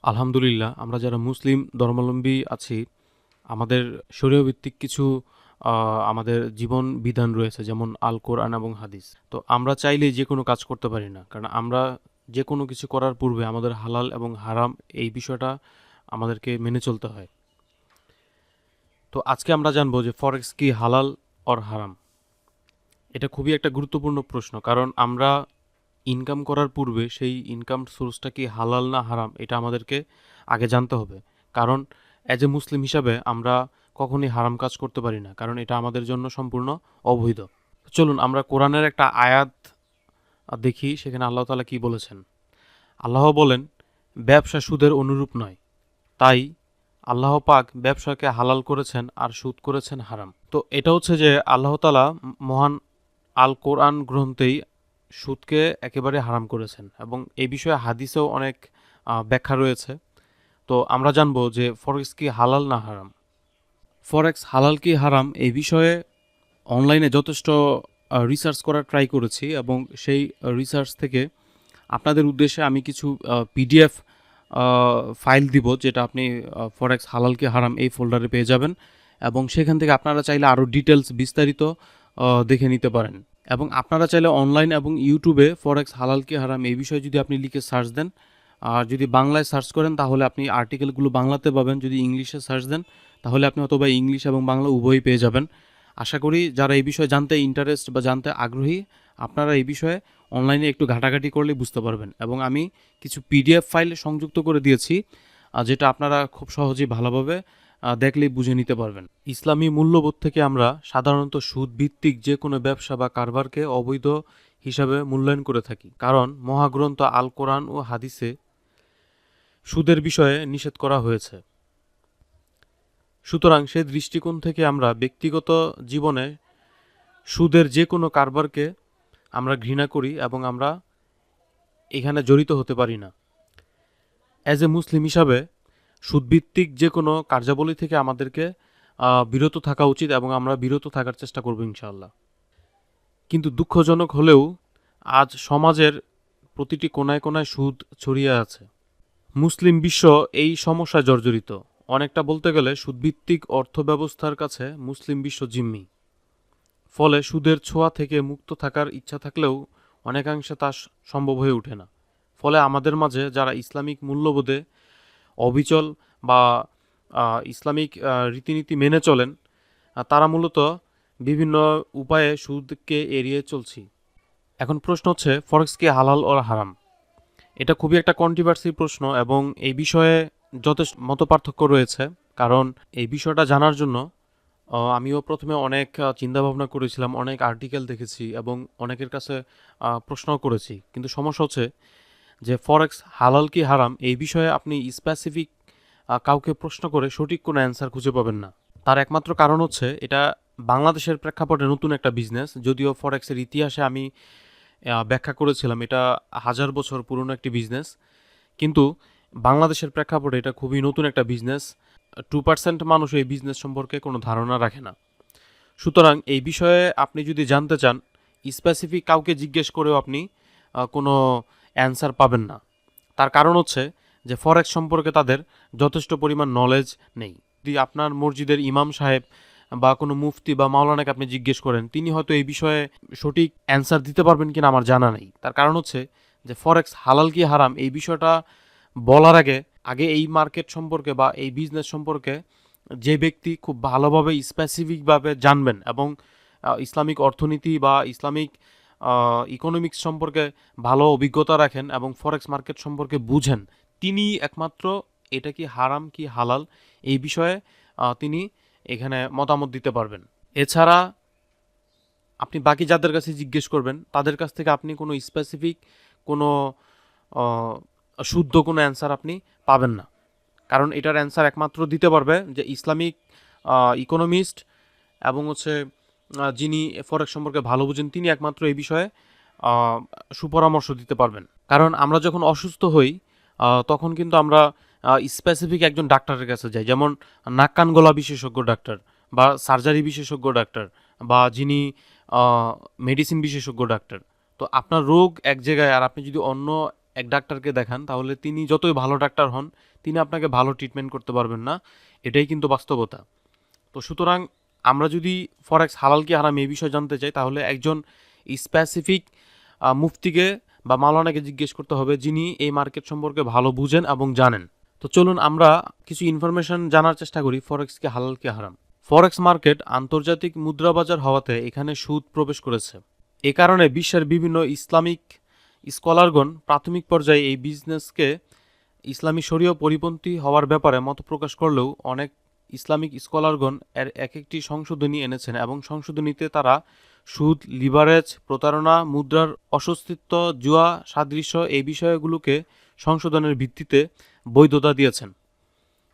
আলহামদুলিল্লাহ, আমরা যারা মুসলিম ধর্মাবলম্বী আছি, আমাদের শরীয় ভিত্তিক কিছু আমাদের জীবন বিধান রয়েছে, যেমন আল কোরআন এবং হাদিস। তো আমরা চাইলেই যে কোনো কাজ করতে পারি না, কারণ আমরা যে কোনো কিছু করার পূর্বে আমাদের হালাল এবং হারাম এই বিষয়টা আমাদেরকে মেনে চলতে হয়। তো আজকে আমরা জানবো যে ফরেক্স কি হালাল অর হারাম। এটা খুবই একটা গুরুত্বপূর্ণ প্রশ্ন, কারণ আমরা ইনকাম করার পূর্বে সেই ইনকাম সোর্সটা কি হালাল না হারাম এটা আমাদেরকে আগে জানতে হবে। কারণ অ্যাজ এ মুসলিম হিসাবে আমরা কখনোই হারাম কাজ করতে পারি না, কারণ এটা আমাদের জন্য সম্পূর্ণ অবৈধ। চলুন আমরা কোরআনের একটা আয়াত দেখি, সেখানে আল্লাহ তাআলা কি বলেছেন। আল্লাহ বলেন, ব্যবসা সুদের অনুরূপ নয়, তাই আল্লাহ পাক ব্যবসাকে হালাল করেছেন আর সুদ করেছেন হারাম। তো এটা হচ্ছে যে আল্লাহ তাআলা মহান আল কোরআন গ্রন্থেই সুদকে একেবারে হারাম করেছেন, এবং এই বিষয়ে হাদিসেও অনেক ব্যাখ্যা রয়েছে। তো আমরা জানবো যে ফরেক্স কি হালাল না হারাম। ফরেক্স হালাল কি হারাম এই বিষয়ে অনলাইনে যথেষ্ট রিসার্চ করার ট্রাই করেছি, এবং সেই রিসার্চ থেকে আপনাদের উদ্দেশ্যে আমি কিছু পিডিএফ ফাইল দিব, যেটা আপনি ফরেক্স হালাল কি হারাম এই ফোল্ডারে পেয়ে যাবেন, এবং সেখান থেকে আপনারা চাইলে আরও ডিটেলস বিস্তারিত দেখে নিতে পারেন। এবং আপনারা চাইলে অনলাইন এবং ইউটিউবে ফরেক্স হালাল কি হারাম এই বিষয়ে যদি আপনি লিখে সার্চ দেন, আর যদি বাংলায় সার্চ করেন তাহলে আপনি আর্টিকেলগুলো বাংলাতে পাবেন, যদি ইংলিশে সার্চ দেন তাহলে আপনি অথবা ইংলিশ এবং বাংলা উভয়ই পেয়ে যাবেন। আশা করি যারা এই বিষয়ে জানতে ইন্টারেস্ট বা জানতে আগ্রহী, আপনারা এই বিষয়ে অনলাইনে একটু ঘাটাঘাটি করলে বুঝতে পারবেন। এবং আমি কিছু পিডিএফ ফাইল সংযুক্ত করে দিয়েছি, যেটা আপনারা খুব সহজেই ভালোভাবে দেখলেই বুঝে নিতে পারবেন। ইসলামী মূল্যবোধ থেকে আমরা সাধারণত সুদ ভিত্তিক যে কোনো ব্যবসা বা কারবারকে অবৈধ হিসাবে মূল্যায়ন করে থাকি, কারণ মহাগ্রন্থ আল কোরআন ও হাদিসে সুদের বিষয়ে নিষেধ করা হয়েছে। সুতরাং সে দৃষ্টিকোণ থেকে আমরা ব্যক্তিগত জীবনে সুদের যে কোনো কারবারকে আমরা ঘৃণা করি, এবং আমরা এখানে জড়িত হতে পারি না। অ্যাজ এ মুসলিম হিসাবে সুদভিত্তিক যে কোনো কার্যাবলী থেকে আমাদেরকে বিরত থাকা উচিত, এবং আমরা বিরত থাকার চেষ্টা করব ইনশাআল্লাহ। কিন্তু দুঃখজনক হলেও আজ সমাজের প্রতিটি কোনায় কোনায় সুদ ছড়িয়ে আছে। মুসলিম বিশ্ব এই সমস্যায় জর্জরিত। অনেকটা বলতে গেলে সুদভিত্তিক অর্থব্যবস্থার কাছে মুসলিম বিশ্ব জিম্মি। ফলে সুদের ছোঁয়া থেকে মুক্ত থাকার ইচ্ছা থাকলেও অনেকাংশে তা সম্ভব হয়ে ওঠে না। ফলে আমাদের মাঝে যারা ইসলামিক মূল্যবোধে অবিচল বা ইসলামিক রীতিনীতি মেনে চলেন, তারা মূলত বিভিন্ন উপায়ে সুদকে এড়িয়ে চলছি। এখন প্রশ্ন হচ্ছে, ফরেক্স কি হালাল ও হারাম? এটা খুবই একটা কন্ট্রোভার্সি প্রশ্ন, এবং এই বিষয়ে যথেষ্ট মতপার্থক্য রয়েছে। কারণ এই বিষয়টা জানার জন্য আমিও প্রথমে অনেক চিন্তাভাবনা করেছিলাম, অনেক আর্টিকেল দেখেছি, এবং অনেকের কাছে প্রশ্নও করেছি। কিন্তু সমস্যা হচ্ছে যে ফরেক্স হালাল কি হারাম এই বিষয়ে আপনি স্পেসিফিক কাউকে প্রশ্ন করে সঠিক কোনো অ্যান্সার খুঁজে পাবেন না। তার একমাত্র কারণ হচ্ছে এটা বাংলাদেশের প্রেক্ষাপটে নতুন একটা বিজনেস। যদিও ফরেক্সের ইতিহাসে আমি ব্যাখ্যা করেছিলাম এটা 1000 বছর পুরনো একটি বিজনেস, কিন্তু বাংলাদেশের প্রেক্ষাপটে এটা খুবই নতুন একটা বিজনেস। 2% মানুষ এই বিজনেস সম্পর্কে কোনো ধারণা রাখে না। সুতরাং এই বিষয়ে আপনি যদি জানতে চান, স্পেসিফিক কাউকে জিজ্ঞেস করেও আপনি কোনো অ্যান্সার পাবেন না। তার কারণ হচ্ছে যে ফরেক্স সম্পর্কে তাদের যথেষ্ট পরিমাণ নলেজ নেই। যদি আপনার মসজিদের ইমাম সাহেব বা কোনো মুফতি বা মাওলানাকে আপনি জিজ্ঞেস করেন, তিনি হয়তো এই বিষয়ে সঠিক অ্যান্সার দিতে পারবেন কিনা আমার জানা নেই। তার কারণ হচ্ছে যে ফরেক্স হালাল কি হারাম এই বিষয়টা বলার আগে আগে এই মার্কেট সম্পর্কে বা এই বিজনেস সম্পর্কে যে ব্যক্তি খুব ভালোভাবে স্পেসিফিকভাবে জানবেন, এবং ইসলামিক অর্থনীতি বা ইসলামিক ইকোনমিক্স সম্পর্কে ভালো অভিজ্ঞতা রাখেন এবং ফরেক্স মার্কেট সম্পর্কে বুঝেন, তিনি একমাত্র এটা কি হারাম কি হালাল এই বিষয়ে তিনি এখানে মতামত দিতে পারবেন। এছাড়া আপনি বাকি যাদের কাছে জিজ্ঞেস করবেন, তাদের কাছ থেকে আপনি কোনো স্পেসিফিক কোনো আহ, শুদ্ধ কোনো অ্যান্সার আপনি পাবেন না। কারণ এটার অ্যান্সার একমাত্র দিতে পারবে যে ইসলামিক ইকোনমিস্ট, এবং হচ্ছে যিনি ফরেক্স সম্পর্কে ভালো বুঝেন, তিনি একমাত্র এই বিষয়ে সুপরামর্শ দিতে পারবেন। কারণ আমরা যখন অসুস্থ হই, তখন কিন্তু আমরা স্পেসিফিক একজন ডাক্তারের কাছে যাই, যেমন নাক কান গলা বিশেষজ্ঞ ডাক্তার, বা সার্জারি বিশেষজ্ঞ ডাক্তার, বা যিনি মেডিসিন বিশেষজ্ঞ ডাক্তার। তো আপনার রোগ এক জায়গায়, আর আপনি যদি অন্য এক ডাক্তারকে দেখান, তাহলে তিনি যতই ভালো ডাক্তার হন, তিনি আপনাকে ভালো ট্রিটমেন্ট করতে পারবেন না। এটাই কিন্তু বাস্তবতা। তো সুতরাং আমরা যদি ফরেক্স হালাল কি হারাম এই বিষয়ে জানতে চাই, তাহলে একজন স্পেসিফিক মুফতিকে বা মাওলানাকে জিজ্ঞেস করতে হবে, যিনি এই মার্কেট সম্পর্কে ভালো বুঝেন এবং জানেন। তো চলুন আমরা কিছু ইনফরমেশন জানার চেষ্টা করি ফরেক্স কি হালাল কি হারাম। ফরেক্স মার্কেট আন্তর্জাতিক মুদ্রা বাজার হওয়াতে এখানে সুদ প্রবেশ করেছে। এ কারণে বিশ্বের বিভিন্ন ইসলামিক স্কলারগণ প্রাথমিক পর্যায়ে এই বিজনেসকে ইসলামী শরীয় পরিপন্থী হওয়ার ব্যাপারে মত প্রকাশ করলেও অনেক ইসলামিক স্কলারগণ এর এক একটি সংশোধনী এনেছেন এবং সংশোধনীতে তারা সুদ, লিভারেজ, প্রতারণা, মুদ্রার অস্তিত্ব, জুয়া সাদৃশ্য এই বিষয়গুলোকে সংশোধনের ভিত্তিতে বৈধতা দিয়েছেন।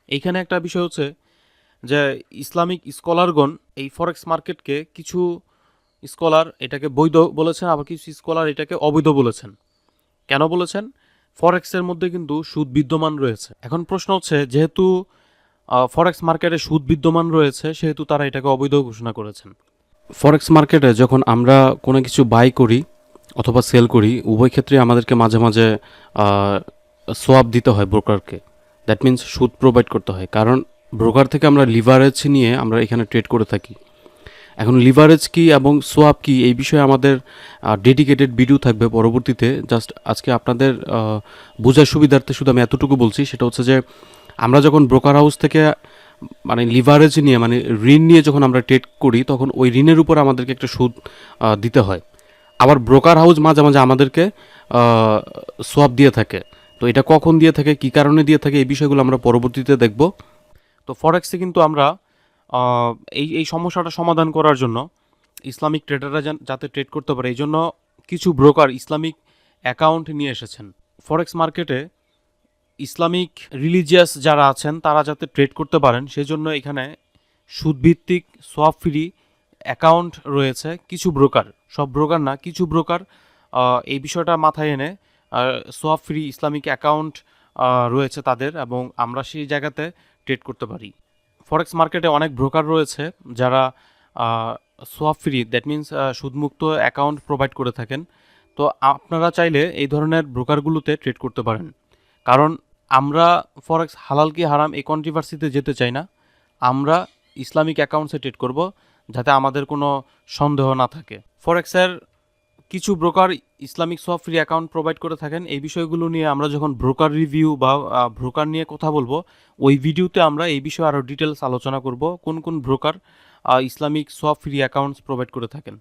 এইখানে একটা বিষয় হচ্ছে যে ইসলামিক স্কলারগণ এই ফরেক্স মার্কেটকে, কিছু স্কলার এটাকে বৈধ বলেছেন, আবার কিছু স্কলার এটাকে অবৈধ বলেছেন। কেন বলেছেন? ফরেক্সের মধ্যে কিন্তু সুদ বিদ্যমান রয়েছে। এখন প্রশ্ন হচ্ছে, যেহেতু ফরেক্স মার্কেটে সুদ বিদ্যমান রয়েছে, সেহেতু তারা এটাকে অবৈধ ঘোষণা করেছেন। ফরেক্স মার্কেটে যখন আমরা কোনো কিছু বাই করি অথবা সেল করি, উভয় ক্ষেত্রে আমাদেরকে মাঝে মাঝে সোয়াপ দিতে হয় ব্রোকারকে। দ্যাট মিন্স সুদ প্রোভাইড করতে হয়, কারণ ব্রোকার থেকে আমরা লিভারেজ নিয়ে আমরা এখানে ট্রেড করে থাকি। এখন লিভারেজ কি এবং সোয়াপ কি এই বিষয়ে আমাদের ডেডিকেটেড ভিডিও থাকবে পরবর্তীতে। জাস্ট আজকে আপনাদের বোঝার সুবিধার্থে শুধু আমি এতটুকু বলছি, সেটা হচ্ছে যে আমরা যখন ব্রোকার হাউস থেকে মানে লিভারেজ নিয়ে, মানে ঋণ নিয়ে যখন আমরা ট্রেড করি, তখন ওই ঋণের উপর আমাদেরকে একটা সুদ দিতে হয়। আবার ব্রোকার হাউস মাঝে মাঝে আমাদেরকে সোয়াপ দিয়ে থাকে। তো এটা কখন দিয়ে থাকে, কী কারণে দিয়ে থাকে, এই বিষয়গুলো আমরা পরবর্তীতে দেখব। তো ফরেক্সে কিন্তু আমরা এই সমস্যাটা সমাধান করার জন্য ইসলামিক ট্রেডাররা যাতে ট্রেড করতে পারে, এই জন্য কিছু ব্রোকার ইসলামিক অ্যাকাউন্ট নিয়ে এসেছেন। ফরেক্স মার্কেটে ইসলামিক রিলিজিয়াস যারা আছেন তারা যাতে ট্রেড করতে পারেন, সেজন্য এখানে সুদভিত্তিক সোয়াপ ফ্রি অ্যাকাউন্ট রয়েছে। কিছু ব্রোকার, সব ব্রোকার না, কিছু ব্রোকার এই বিষয়টা মাথায় এনে সোয়াপ ফ্রি ইসলামিক অ্যাকাউন্ট রয়েছে তাদের, এবং আমরা সেই জায়গাতে ট্রেড করতে পারি। ফরেক্স মার্কেটে অনেক ব্রোকার রয়েছে যারা সোয়াপ ফ্রি, দ্যাট মিন্স সুদমুক্ত অ্যাকাউন্ট প্রোভাইড করে থাকেন। তো আপনারা চাইলে এই ধরনের ব্রোকারগুলোতে ট্রেড করতে পারেন, কারণ আমরা ফরেক্স হালাল কি হারাম এই কন্ট্রোভার্সিতে যেতে চাই না। আমরা ইসলামিক অ্যাকাউন্টসে ট্রেড করব, যাতে আমাদের কোনো সন্দেহ না থাকে। ফরেক্সের কিছু broker Islamic swap free account provide করে থাকেন। এই বিষয়গুলো নিয়ে আমরা যখন ব্রোকার রিভিউ বা ব্রোকার নিয়ে কথা বলবো, ওই ভিডিওতে আমরা এই বিষয়ে আরও ডিটেলস আলোচনা করব, কোন কোন broker Islamic swap free accounts provide করে থাকেন।